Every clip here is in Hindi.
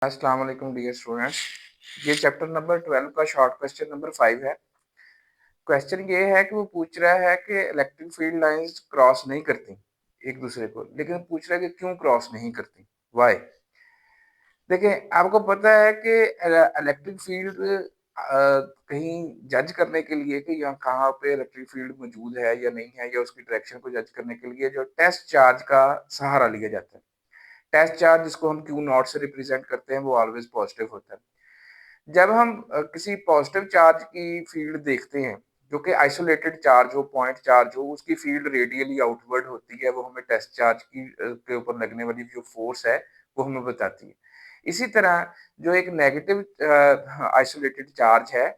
अस्सलाम वालेकुम डियर स्टूडेंट्स। ये चैप्टर नंबर 12 का शॉर्ट क्वेश्चन नंबर 5 है। क्वेश्चन ये है कि वो पूछ रहा है कि इलेक्ट्रिक फील्ड लाइंस क्रॉस नहीं करती एक दूसरे को, लेकिन पूछ रहा है कि क्यों क्रॉस नहीं करती, व्हाई। देखिए, आपको पता है कि इलेक्ट्रिक फील्ड कहीं जज करने के लिए कि यहाँ कहाँ पे इलेक्ट्रिक फील्ड मौजूद है या नहीं है, या उसकी डायरेक्शन को जज करने के लिए जो टेस्ट चार्ज का सहारा लिया जाता है। टेस्ट चार्ज जिसको हम क्यू नॉट से रिप्रेजेंट करते हैं वो ऑलवेज पॉजिटिव होता है। जब हम किसी पॉजिटिव चार्ज की फील्ड देखते हैं, जो कि आइसोलेटेड चार्ज हो, पॉइंट चार्ज हो, उसकी फील्ड रेडियली आउटवर्ड होती है, वो हमें टेस्ट चार्ज की के ऊपर लगने वाली जो फोर्स है वो हमें बताती है। इसी तरह जो एक नेगेटिव आइसोलेटेड चार्ज है,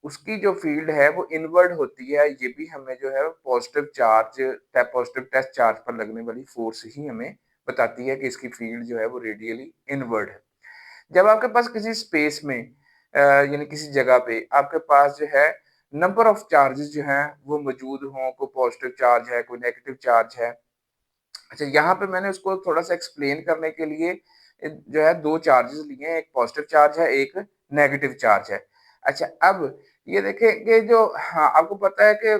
उसकी जो फील्ड है वो इनवर्ड होती है। ये भी हमें जो है positive charge, positive test charge पर लगने वाली फोर्स ही हमें बताती है कि इसकी फील्ड जो है वो रेडियली इनवर्ड है। जब आपके पास किसी स्पेस में यानी किसी जगह पे आपके पास जो है नंबर ऑफ चार्जेस जो हैं वो मौजूद हों, कोई पॉजिटिव चार्ज है, कोई नेगेटिव चार्ज है। अच्छा, यहाँ पे मैंने उसको थोड़ा सा एक्सप्लेन करने के लिए जो है दो चार्जेस लिए हैं, एक पॉजिटिव चार्ज है, एक नेगेटिव चार्ज है। अच्छा, अब ये देखें कि जो हाँ, आपको पता है कि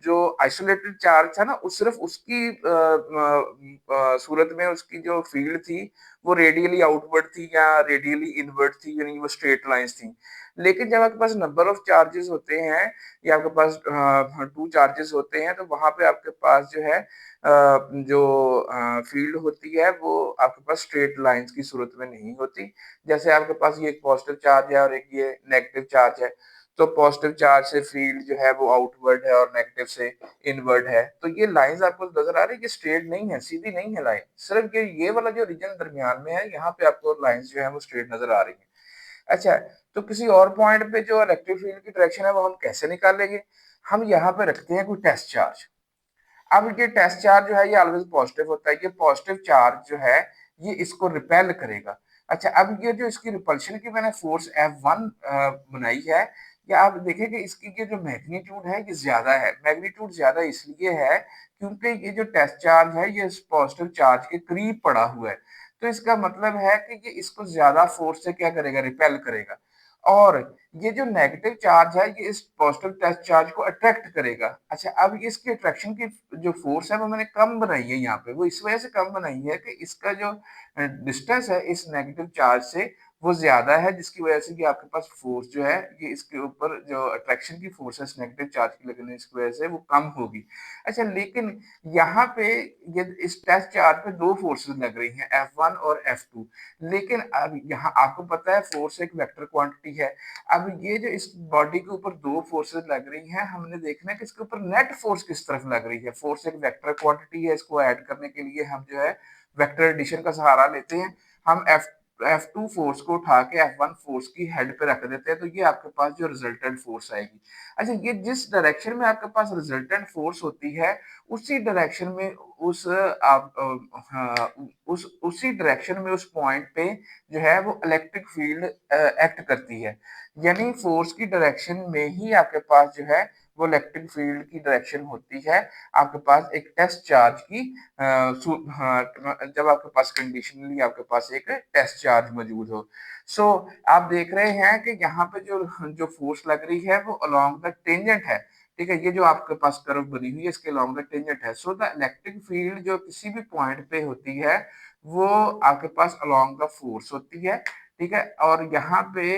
जो आइसोलेटेड चार्ज था ना, उस सिर्फ उसकी सूरत में उसकी जो फील्ड थी वो रेडियली आउटवर्ड थी या रेडियली इनवर्ड थी, यानी वो स्ट्रेट लाइंस थी। लेकिन जब आपके पास नंबर ऑफ चार्जेस होते हैं या आपके पास टू चार्जेस होते हैं, तो वहां पे आपके पास जो है जो फील्ड होती है वो आपके पास स्ट्रेट लाइंस की सूरत में नहीं होती। जैसे आपके पास ये एक पॉजिटिव चार्ज है और एक ये नेगेटिव चार्ज है, तो पॉजिटिव चार्ज से फील्ड जो है वो आउटवर्ड है और नेगेटिव से इनवर्ड है। तो ये लाइंस आपको नजर आ रही है कि स्ट्रेट नहीं है, सीधी नहीं है लाइन, सिर्फ ये वाला जो रीजन दरमियान में है, यहाँ पे आपको लाइंस जो है वो स्ट्रेट नजर आ रही है। अच्छा, तो किसी और पॉइंट पे जो इलेक्ट्रिक फील्ड की डायरेक्शन है वो हम कैसे निकालेंगे? हम यहाँ पे रखते हैं कोई टेस्ट चार्ज। अब ये टेस्ट चार्ज जो है ये ऑलवेज पॉजिटिव होता है। ये पॉजिटिव चार्ज जो है ये इसको रिपेल करेगा। अच्छा, अब ये जो इसकी रिपल्शन की मैंने फोर्स F1 बनाई है, या आप देखें कि इसकी ये जो मैग्नीट्यूड है ये ज्यादा है। मैग्नीट्यूड ज्यादा इसलिए है क्योंकि ये जो टेस्ट चार्ज है ये इस पॉजिटिव चार्ज के करीब पड़ा हुआ है। तो इसका मतलब है कि ये इसको ज्यादा फोर्स से क्या करेगा, रिपेल करेगा। और ये जो नेगेटिव चार्ज है ये इस पॉजिटिव टेस्ट चार्ज को अट्रैक्ट करेगा। अच्छा, अब इसकी अट्रैक्शन की जो फोर्स है वो मैंने कम बनाई है यहाँ पे, वो इस वजह से कम बनाई है कि इसका जो डिस्टेंस है इस नेगेटिव चार्ज से वो ज्यादा है, जिसकी वजह से कि आपके पास फोर्स जो है ये इसके ऊपर जो अट्रैक्शन की फोर्स है इस नेगेटिव चार्ज की लगने की वजह से वो कम होगी। अच्छा, लेकिन यहाँ पे ये इस टेस्ट चार्ज पे दो फोर्सेस लग रही हैं, F1 और F2। लेकिन अब यहाँ आपको पता है फोर्स एक वेक्टर क्वांटिटी है। अब ये जो इस बॉडी के ऊपर दो फोर्सेस लग रही हैं, हमने देखना है कि इसके ऊपर नेट फोर्स किस तरफ लग रही है। फोर्स एक वेक्टर क्वांटिटी है, इसको ऐड करने के लिए हम जो है वेक्टर एडिशन का सहारा लेते हैं। हम F2 फोर्स को उठा के F1 फोर्स की हेड पे रख देते हैं, तो ये आपके पास जो रिजल्टेंट फोर्स आएगी। अच्छा, ये जिस डायरेक्शन में आपके पास रिजल्टेंट फोर्स होती है उसी डायरेक्शन में उसी डायरेक्शन में उस पॉइंट पे जो है वो इलेक्ट्रिक फील्ड एक्ट करती है। यानी फोर्स की डायरेक्शन में ही आपके पास जो है वो इलेक्ट्रिक फील्ड की डायरेक्शन होती है। आपके पास एक टेस्ट चार्ज की जब आपके पास कंडीशनली आपके पास एक टेस्ट चार्ज मौजूद हो। सो आप देख रहे हैं कि यहाँ पे जो जो फोर्स लग रही है वो अलोंग द टेंजेंट है। ठीक है, ये जो आपके पास कर्व बनी हुई है इसके अलोंग द टेंजेंट है। सो द इलेक्ट्रिक फील्ड जो किसी भी पॉइंट पे होती है वो आपके पास अलोंग द फोर्स होती है। ठीक है, और यहाँ पे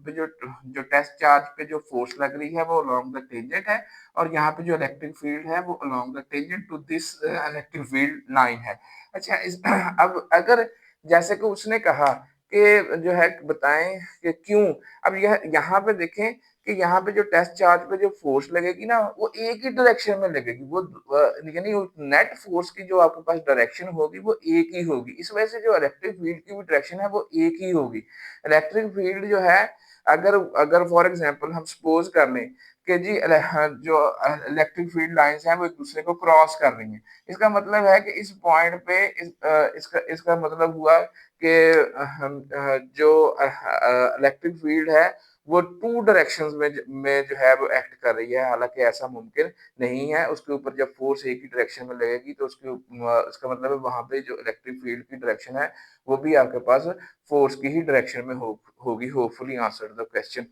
जो जो टेस्ट चार्ज पे जो फोर्स लग रही है वो अलोंग द टेंजेंट है, और यहाँ पे जो इलेक्ट्रिक फील्ड है वो along the tangent to this electric field line है। अच्छा, इस अब अगर जैसे कि उसने कहा कि जो है बताएं कि क्यों। अब यह यहाँ पे देखें कि यहाँ पे जो टेस्ट चार्ज पे जो फोर्स लगेगी ना वो एक ही डायरेक्शन में लगेगी। वो यानी नेट फोर्स की जो आपके पास डायरेक्शन होगी वो एक ही होगी। इस वजह से जो इलेक्ट्रिक फील्ड की भी डायरेक्शन है वो एक ही होगी। इलेक्ट्रिक फील्ड जो है, अगर अगर फॉर एग्जांपल हम सपोज कर लें कि जी जो इलेक्ट्रिक फील्ड लाइंस हैं वो एक दूसरे को क्रॉस कर रही हैं, इसका मतलब है कि इस पॉइंट पे इसका इसका मतलब हुआ कि जो इलेक्ट्रिक फील्ड है वो 2 डायरेक्शंस में जो है वो एक्ट कर रही है, हालाँकि ऐसा मुमकिन नहीं है। उसके ऊपर जब फ़ोर्स एक ही डायरेक्शन में लगेगी तो उसका मतलब है वहाँ पे जो इलेक्ट्रिक फील्ड की डायरेक्शन है, वो भी आपके पास फ़ोर्स की ही डायरेक्शन में होगी। Hopefully answered the question.